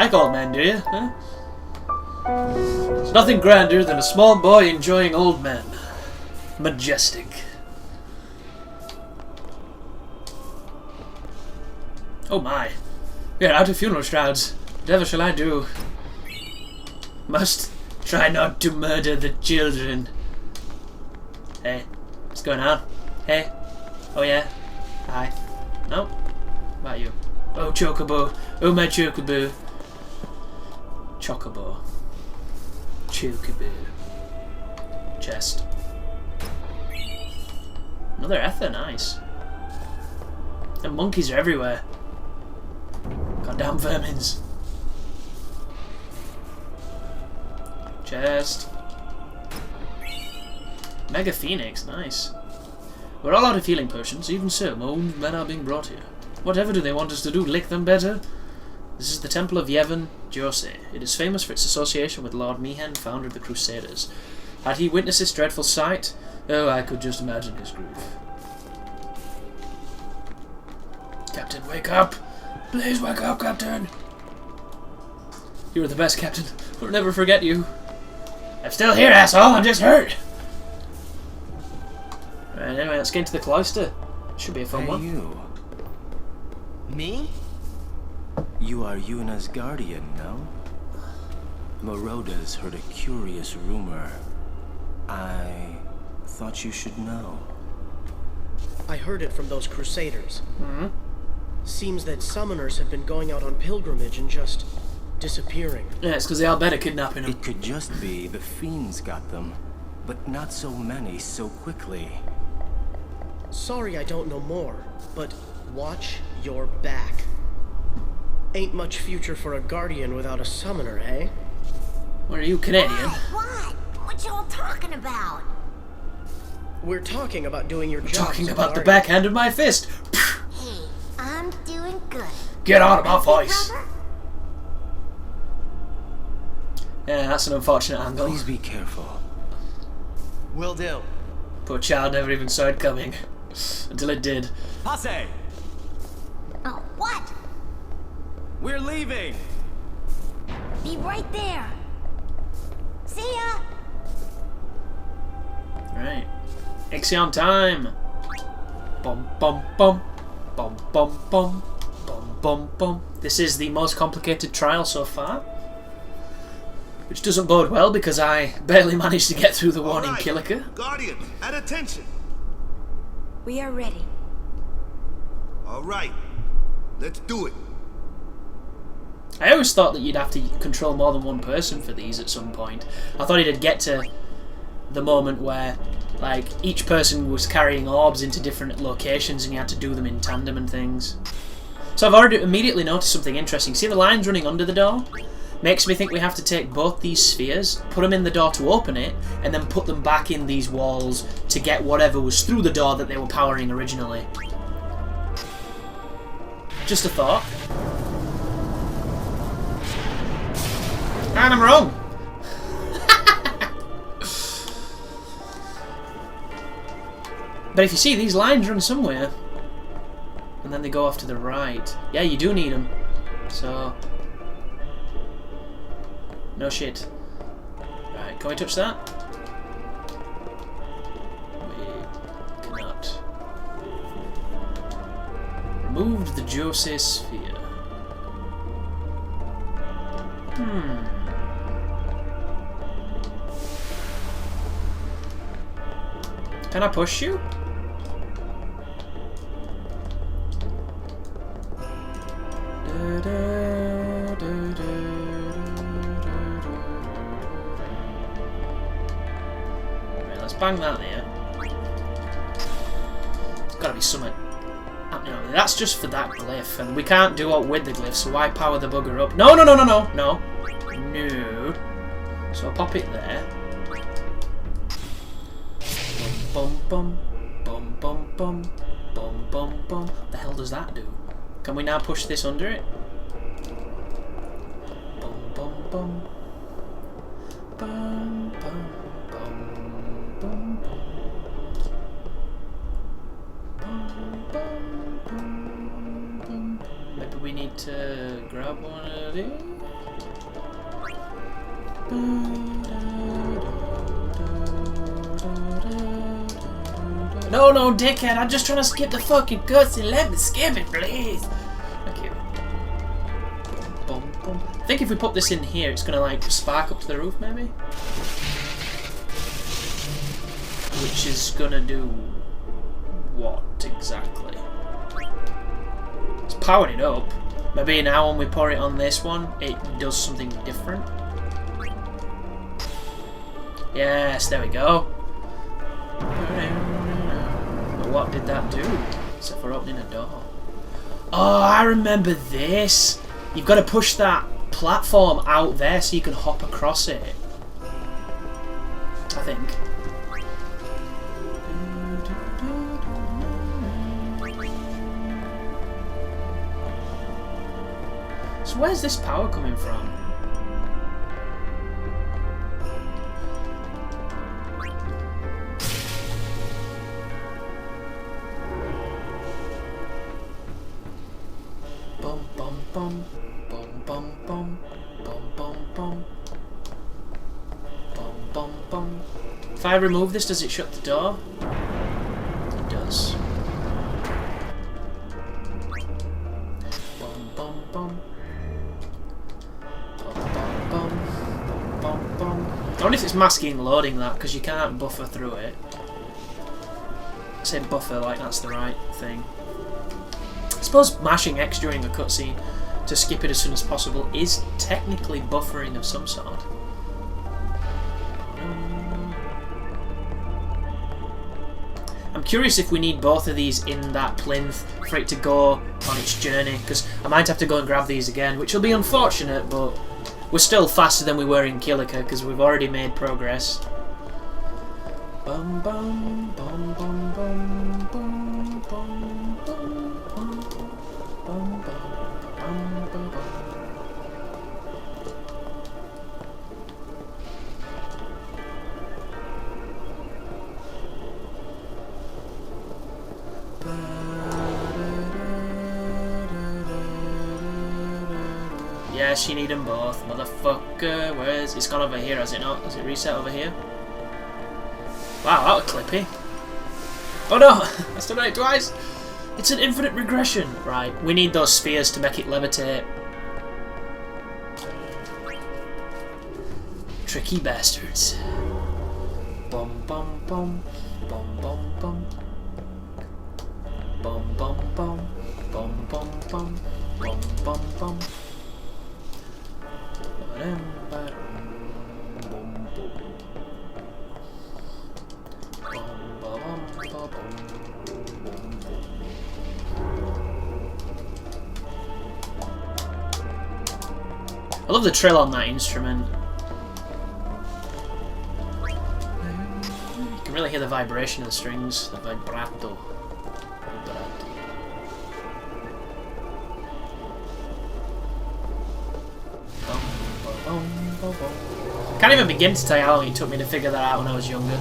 like old men, do you? Huh? There's nothing grander than a small boy enjoying old men. Majestic. Oh my. We are out of funeral shrouds. Whatever shall I do? Must try not to murder the children. Hey, what's going on? Hey? Oh yeah? Hi. No? What about you? Oh, Chocobo. Oh, my Chocobo. Chocobo. Chocobo. Chest. Another ether, nice. The monkeys are everywhere. Goddamn vermins. Chest. Mega Phoenix, nice. We're all out of healing potions, even so, more wounded men are being brought here. Whatever do they want us to do, lick them better? This is the Temple of Yevon Jose. It is famous for its association with Lord Meehan, founder of the Crusaders. Had he witnessed this dreadful sight? Oh, I could just imagine his grief. Captain, wake up! Please wake up, Captain! You were the best, Captain. We'll never forget you. I'm still here, asshole! I'm just hurt! Right, anyway, let's get into the Cloister. Should be a fun one. You. Me? You are Yuna's guardian, no? Moroda's heard a curious rumor. I thought you should know. I heard it from those Crusaders. Mm-hmm. Seems that summoners have been going out on pilgrimage and just disappearing. Yeah, it's because they all better kidnapping him. It could just be the fiends got them, but not so many so quickly. Sorry I don't know more, but watch your back. Ain't much future for a guardian without a summoner, eh? What are you, Canadian? What? What you all talking about? We're talking about doing your job. Talking as a about the guardian. backhand of my fist. Hey, I'm doing good. Get out of my voice. Brother? Yeah, that's an unfortunate angle. Please be careful. Will do. Poor child never even saw it coming. Until it did. Passe! Oh, what? We're leaving! Be right there. See ya. Right. Ixion time. Bum bum bum. Bum bum bum. Bum bum bum. This is the most complicated trial so far. Which doesn't bode well because I barely managed to get through the one in Kilica. Guardians, at attention. We are ready. All right, let's do it. I always thought that you'd have to control more than one person for these at some point. I thought it'd get to the moment where, like, each person was carrying orbs into different locations and you had to do them in tandem and things. So I've already immediately noticed something interesting. See the lines running under the door? Makes me think we have to take both these spheres, put them in the door to open it, and then put them back in these walls to get whatever was through the door that they were powering originally. Just a thought. And I'm wrong! But if you see, these lines run somewhere. And then they go off to the right. Yeah, you do need them. So... no shit. Right, can we touch that? We cannot. Removed the Jose sphere. Can I push you? Right, let's bang that there. There's gotta be something. No, that's just for that glyph, and we can't do it with the glyph, so why power the bugger up? No, no, no, no, no, no. No. So I'll pop it there. Bum bum bum bum bum bum bum bum. The hell does that do? Can we now push this under it? Bum bum bum bum bum bum bum bum bum bum bum. Maybe we need to grab one of these. No, no, dickhead! I'm just trying to skip the fucking cutscene. Let me skip it, please. Thank you. Boom, boom. I think if we put this in here, it's gonna like spark up to the roof, maybe. Which is gonna do what exactly? It's powered it up. Maybe now when we pour it on this one, it does something different. Yes, there we go. But what did that do? Except for opening a door. Oh, I remember this. You've got to push that platform out there so you can hop across it. I think. So where's this power coming from? Bum bum bum bum bum bum bum bum bum bum bum bum. If I remove this, does it shut the door? It does. Bum bum bum. I wonder if it's masking loading that, because you can't buffer through it. I say buffer like that's the right thing. I suppose mashing X during a cutscene to skip it as soon as possible is technically buffering of some sort. I'm curious if we need both of these in that plinth for it to go on its journey, because I might have to go and grab these again, which will be unfortunate, but we're still faster than we were in Kilica because we've already made progress. Bum bum bum bum bum bum bum bum bum bum bum bum. Yes, you need them both, motherfucker. Where's it's gone over here, has it not? Has it reset over here? Wow, that was clippy. Oh no! I still done it twice! It's an infinite regression! Right, we need those spheres to make it levitate. Tricky bastards. Bum bum bum bum bum bum bum bum bum bum bum bum bum bum bum. I love the trill on that instrument. You can really hear the vibration of the strings, the vibrato. Can't even begin to tell you how long it took me to figure that out when I was younger.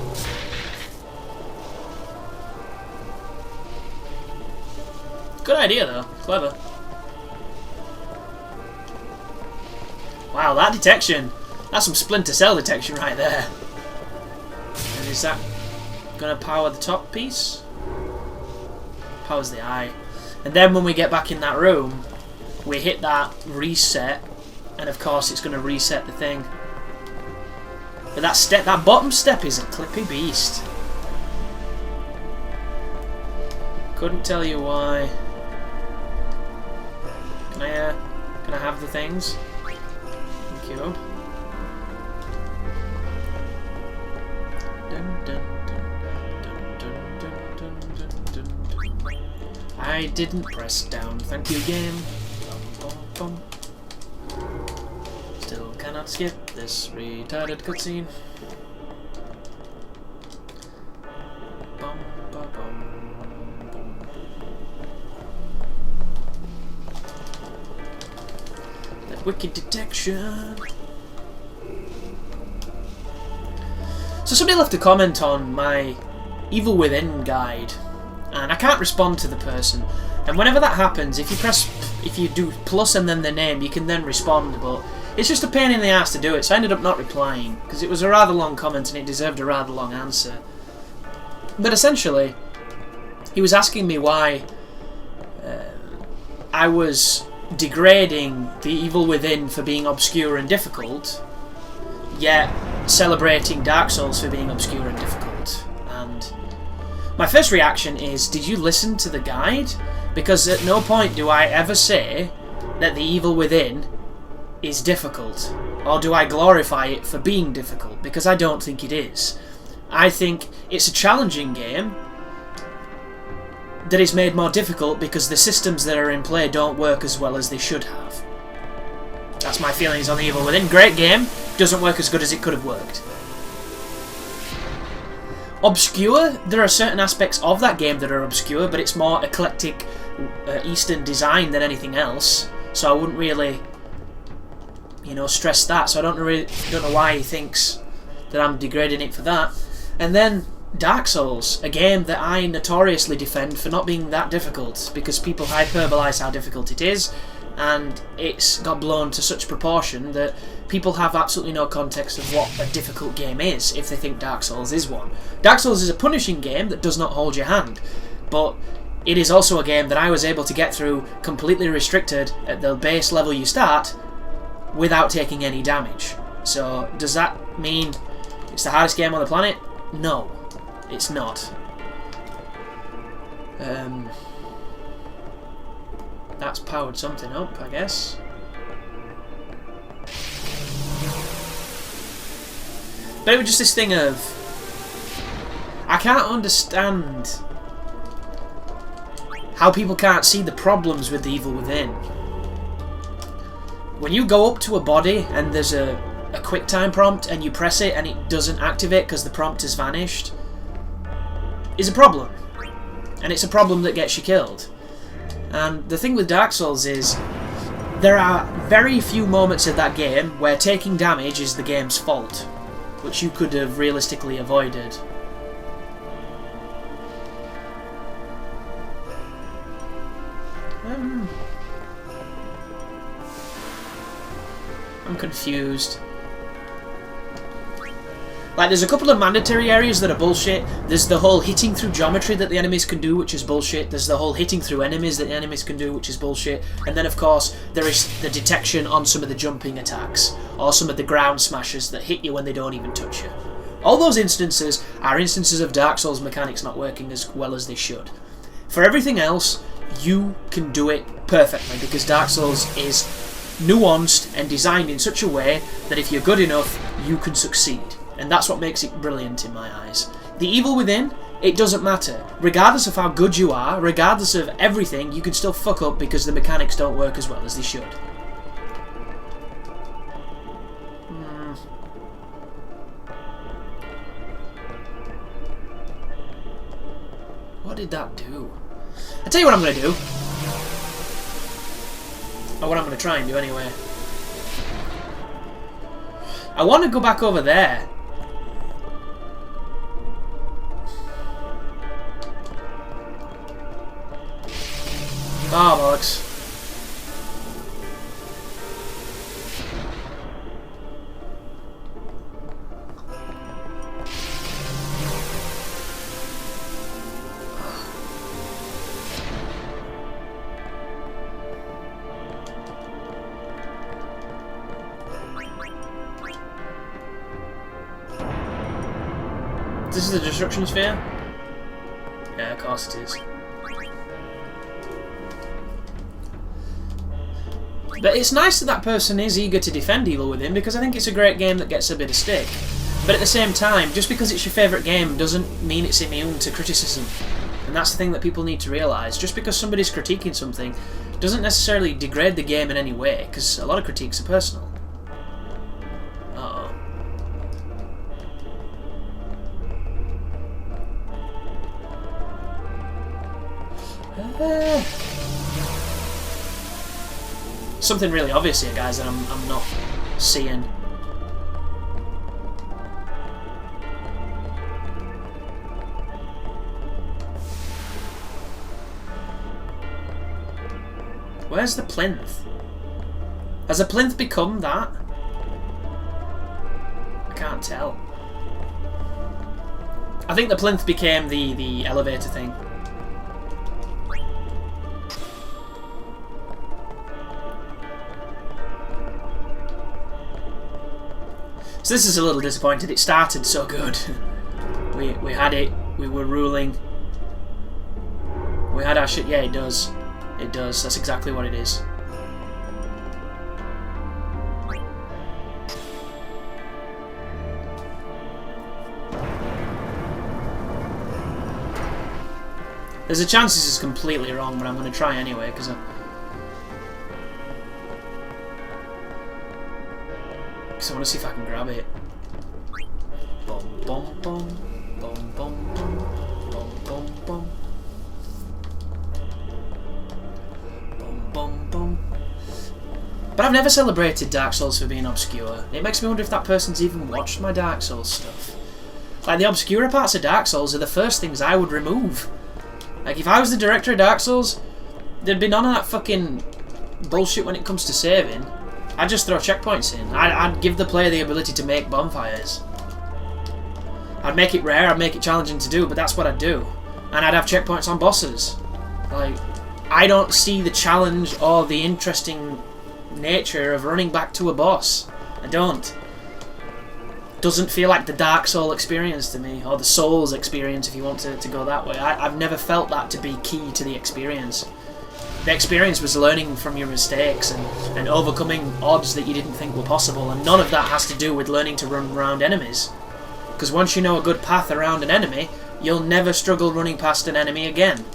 Good idea though, clever. Wow, that detection! That's some Splinter Cell detection right there. And is that gonna power the top piece? Powers the eye. And then when we get back in that room, we hit that reset, and of course it's gonna reset the thing. But that step, that bottom step is a clippy beast. Couldn't tell you why. Can I have the things? Thank you. I didn't press down. Thank you again. Bum, bum, bum. Still cannot skip this retarded cutscene. Bum, ba, bum, bum. That wicked detection. So somebody left a comment on my Evil Within guide, and I can't respond to the person. And whenever that happens, if you do plus and then the name, you can then respond, but It's just a pain in the ass to do it, so I ended up not replying, because it was a rather long comment and it deserved a rather long answer. But essentially, he was asking me why I was degrading the evil within for being obscure and difficult, yet celebrating Dark Souls for being obscure and difficult. And my first reaction is, did you listen to the guide? Because at no point do I ever say that the evil within is difficult, or do I glorify it for being difficult, because I don't think it is. I think it's a challenging game that is made more difficult because the systems that are in play don't work as well as they should have. That's my feelings on the evil within. Great game, doesn't work as good as it could have worked. Obscure, there are certain aspects of that game that are obscure, but it's more eclectic Eastern design than anything else, so I wouldn't really, you know, stress that. So I don't know why he thinks that I'm degrading it for that. And then Dark Souls, a game that I notoriously defend for not being that difficult, because people hyperbolise how difficult it is, and it's got blown to such proportion that people have absolutely no context of what a difficult game is if they think Dark Souls is one. Dark Souls is a punishing game that does not hold your hand, but it is also a game that I was able to get through completely restricted at the base level you start without taking any damage. So does that mean it's the hardest game on the planet? No, it's not. That's powered something up, I guess. But it was just this thing of, I can't understand how people can't see the problems with the evil within. When you go up to a body and there's a quick time prompt and you press it and it doesn't activate because the prompt has vanished, is a problem. And it's a problem that gets you killed. And the thing with Dark Souls is, there are very few moments of that game where taking damage is the game's fault, which you could have realistically avoided. I'm confused. Like, there's a couple of mandatory areas that are bullshit. There's the whole hitting through geometry that the enemies can do, which is bullshit. There's the whole hitting through enemies that the enemies can do, which is bullshit. And then, of course, there is the detection on some of the jumping attacks, or some of the ground smashers that hit you when they don't even touch you. All those instances are instances of Dark Souls mechanics not working as well as they should. For everything else, you can do it perfectly, because Dark Souls is nuanced and designed in such a way that if you're good enough, you can succeed. And that's what makes it brilliant in my eyes. The evil within, it doesn't matter. Regardless of how good you are, regardless of everything, you can still fuck up because the mechanics don't work as well as they should. What did that do? I'll tell you what I'm going to do. Or what I'm going to try and do anyway. I want to go back over there. Oh, bollocks. This is the destruction sphere? Yeah, of course it is. But it's nice that that person is eager to defend evil within, because I think it's a great game that gets a bit of stick. But at the same time, just because it's your favourite game doesn't mean it's immune to criticism. And that's the thing that people need to realise. Just because somebody's critiquing something doesn't necessarily degrade the game in any way, because a lot of critiques are personal. Something really obvious here, guys, that I'm not seeing. Where's the plinth? Has a plinth become that? can't tell. I think the plinth became the elevator thing. So this is a little disappointed. It started so good. We had it. We were ruling. We had our shit. Yeah, it does. It does. That's exactly what it is. There's a chance this is completely wrong, but I'm going to try anyway, because I want to see if I can grab it. Bum bum bum bum bum bum bum bum bum bum bum. But I've never celebrated Dark Souls for being obscure. It makes me wonder if that person's even watched my Dark Souls stuff. Like, the obscure parts of Dark Souls are the first things I would remove. Like, if I was the director of Dark Souls, there'd be none of that fucking bullshit when it comes to saving. I'd just throw checkpoints in. I'd give the player the ability to make bonfires. I'd make it rare, I'd make it challenging to do, but that's what I'd do. And I'd have checkpoints on bosses. Like, I don't see the challenge or the interesting nature of running back to a boss. I don't. Doesn't feel like the Dark Soul experience to me, or the Souls experience if you want to go that way. I've never felt that to be key to the experience. The experience was learning from your mistakes and overcoming odds that you didn't think were possible, and none of that has to do with learning to run around enemies. Because once you know a good path around an enemy, you'll never struggle running past an enemy again.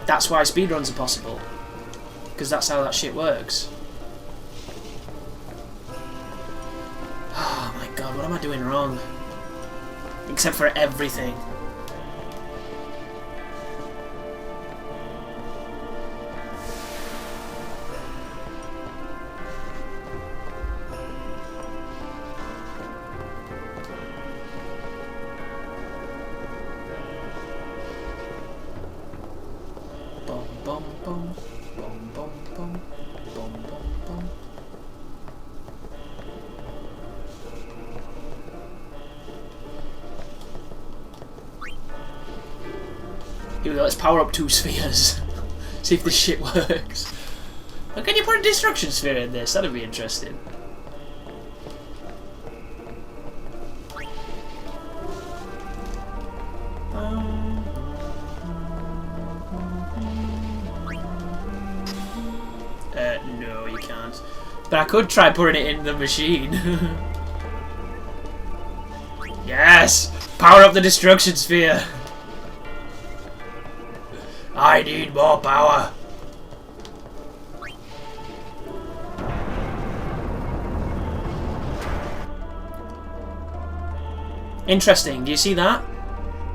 That's why speedruns are possible. Because that's how that shit works. Oh my god, what am I doing wrong? Except for everything. Bum bum bum bum bum bum bum bum bum. Here we go, let's power up 2 spheres. See if this shit works. Or can you put a destruction sphere in this? That'd be interesting. No, you can't. But I could try putting it in the machine. Yes! Power up the destruction sphere! I need more power. Interesting, do you see that?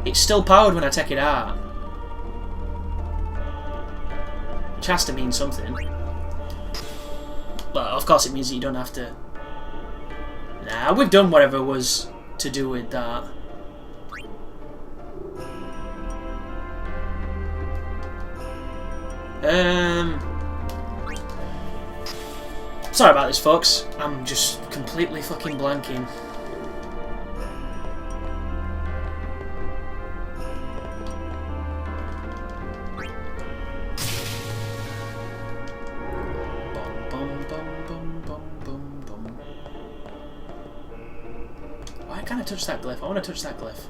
It's still powered when I take it out. Which has to mean something. Well, of course it means that you don't have to... Nah, we've done whatever was to do with that. Sorry about this, folks. I'm just completely fucking blanking. Why can't I touch that glyph? I want to touch that glyph.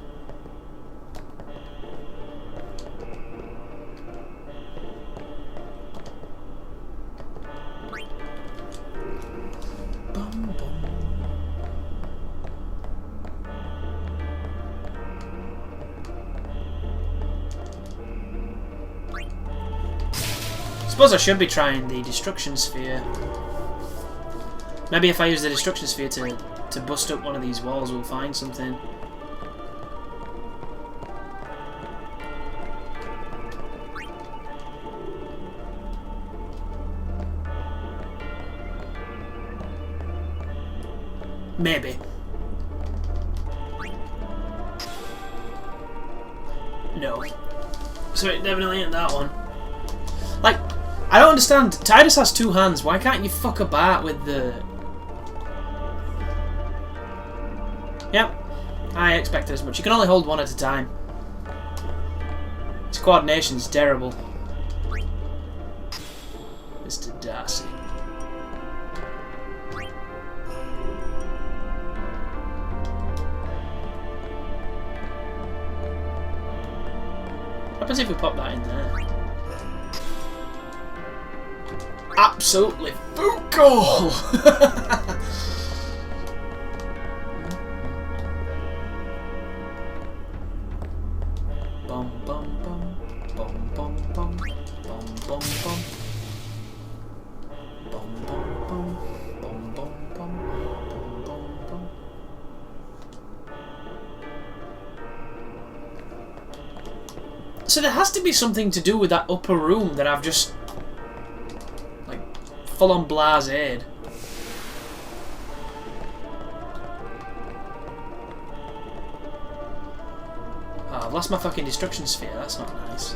I suppose I should be trying the destruction sphere. Maybe if I use the destruction sphere to bust up one of these walls, we'll find something. Maybe. No. So it definitely ain't that one. Like, I don't understand. Tidus has 2 hands. Why can't you fuck about with the... Yep, I expected as much. You can only hold one at a time. His coordination's terrible. Mr. Darcy. What happens if we pop that in there? Absolutely fuck all! Bum bum bum bum bum bum bum bum bum bum bum bum bum bum bum bum. So there has to be something to do with that upper room that I've just like full on blasted. I've lost my fucking destruction sphere, that's not nice.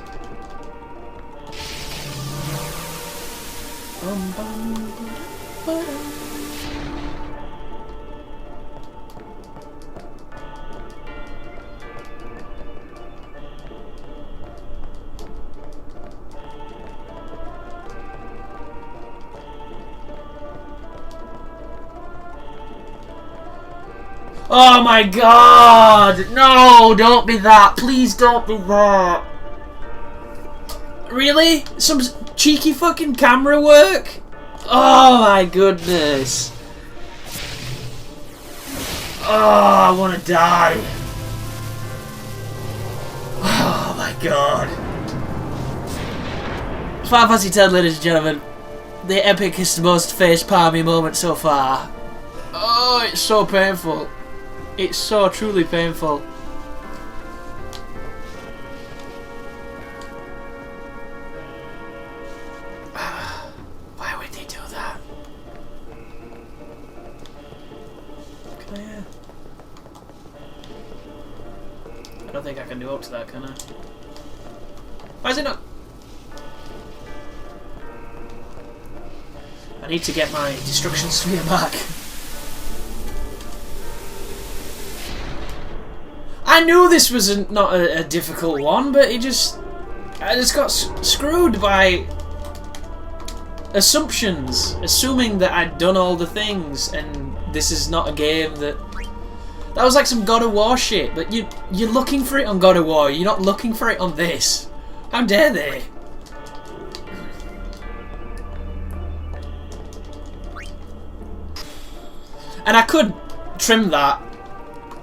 Oh my god! No, don't be that. Please don't be that. Really? Some cheeky fucking camera work? Oh my goodness. Oh, I want to die. Oh my god. Final Fantasy X, ladies and gentlemen. The epicest, most face-palmy moment so far. Oh, it's so painful. It's so truly painful. Why would they do that? Can I? I don't think I can do up to that, can I? Why is it not? I need to get my destruction sphere back. I knew this was not a difficult one, but I just got screwed by assumptions, assuming that I'd done all the things, and this is not a game that was like some God of War shit. But you're looking for it on God of War, you're not looking for it on this. How dare they? And I could trim that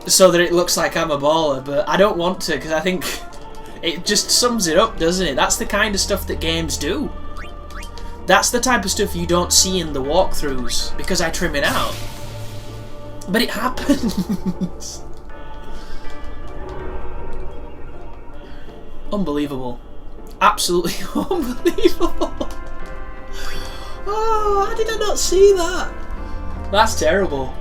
so that it looks like I'm a baller, but I don't want to, because I think it just sums it up, doesn't it? That's the kind of stuff that games do. That's the type of stuff you don't see in the walkthroughs, because I trim it out. But it happens. Unbelievable. Absolutely unbelievable. Oh, how did I not see that? That's terrible.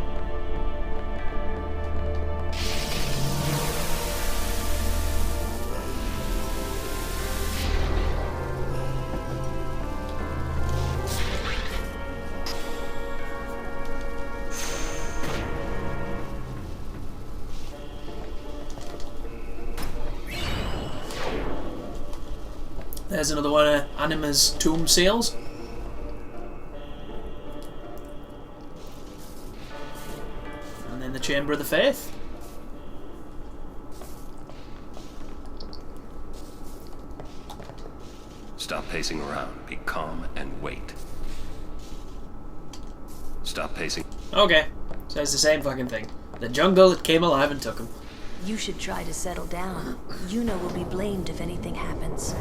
There's another one of Anima's tomb seals. And then the Chamber of the Faith. Stop pacing around. Be calm and wait. Stop pacing. Okay, so it's the same fucking thing. The jungle, it came alive and took him. You should try to settle down. Yuna will be blamed if anything happens.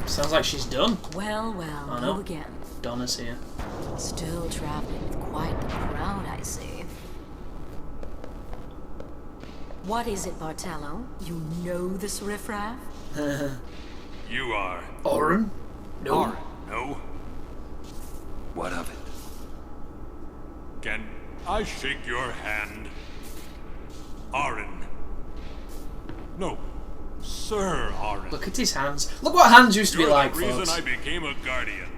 Sounds like she's done. Well, Oh, go no. again. Donna's here. Still traveling with quite the crowd, I see. What is it, Bartello? You know this riffraff? You are. Orin? No. No? What of it? Can I shake your hand? Arin. No. Sir Arin. Look at his hands. Look what hands used to be You're like, the reason folks. I became a guardian.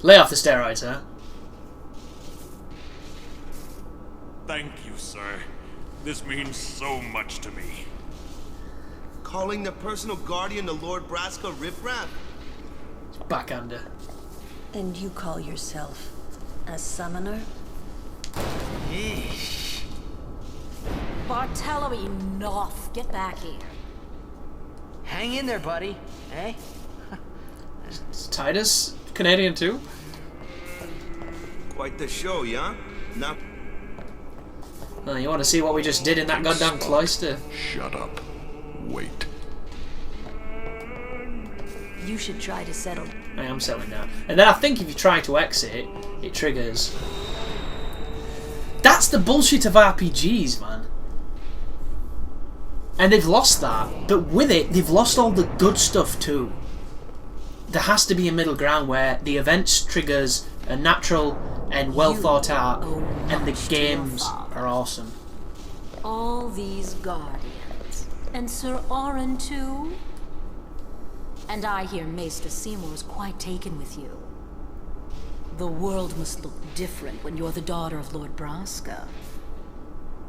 Lay off the steroids, huh? Thank you, sir. This means so much to me. Calling the personal guardian the Lord Braska riffraff? Backhander. And you call yourself a summoner? Bartello, enough. Get back here. Hang in there, buddy. Eh? Is Titus Canadian too? Quite the show, yeah? Now, Oh, you want to see what we just did in that goddamn cloister? Shut up. Wait. You should try to settle. I am selling that. And then I think if you try to exit, it triggers. That's the bullshit of RPGs, man. And they've lost that. But with it, they've lost all the good stuff too. There has to be a middle ground where the events triggers are natural and well thought out, and the games are awesome. All these guardians. And Sir Orin too? And I hear Maester Seymour's quite taken with you. The world must look different when you're the daughter of Lord Braska.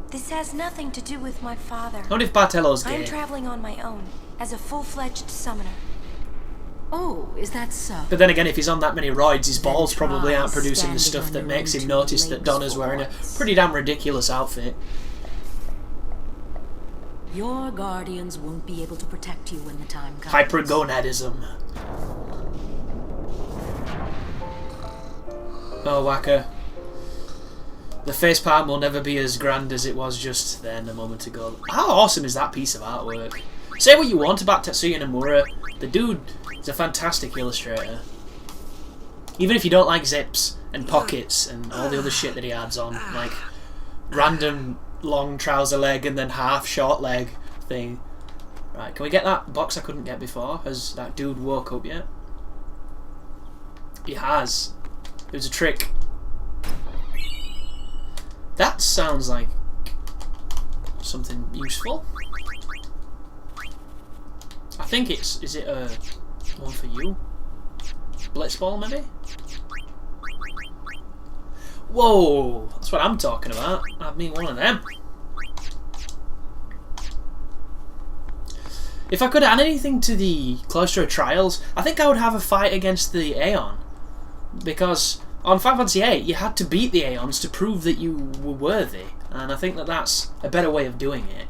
This has nothing to do with my father. What if Bartello's I'm gay? traveling on my own, as a full-fledged summoner. Oh, is that so? But then again, if he's on that many roids, his Then balls probably try aren't producing the standing stuff on that your makes own him two notice that legs Donna's for wearing a once. pretty damn ridiculous outfit. Your guardians won't be able to protect you when the time comes. Hypergonadism. Oh, Waka. The facepalm will never be as grand as it was just then a moment ago. How awesome is that piece of artwork? Say what you want about Tetsuya Nomura, the dude is a fantastic illustrator. Even if you don't like zips and pockets and all the other shit that he adds on, like random long trouser leg and then half short leg thing. Right, can we get that box I couldn't get before? Has that dude woke up yet? He has. It was a trick. That sounds like something useful. I think it's... Is it a one for you? Blitzball, maybe? Whoa! That's what I'm talking about. I mean one of them. If I could add anything to the Cloister Trials, I think I would have a fight against the Aeon. Because on Final Fantasy VIII, you had to beat the Aeons to prove that you were worthy. And I think that that's a better way of doing it.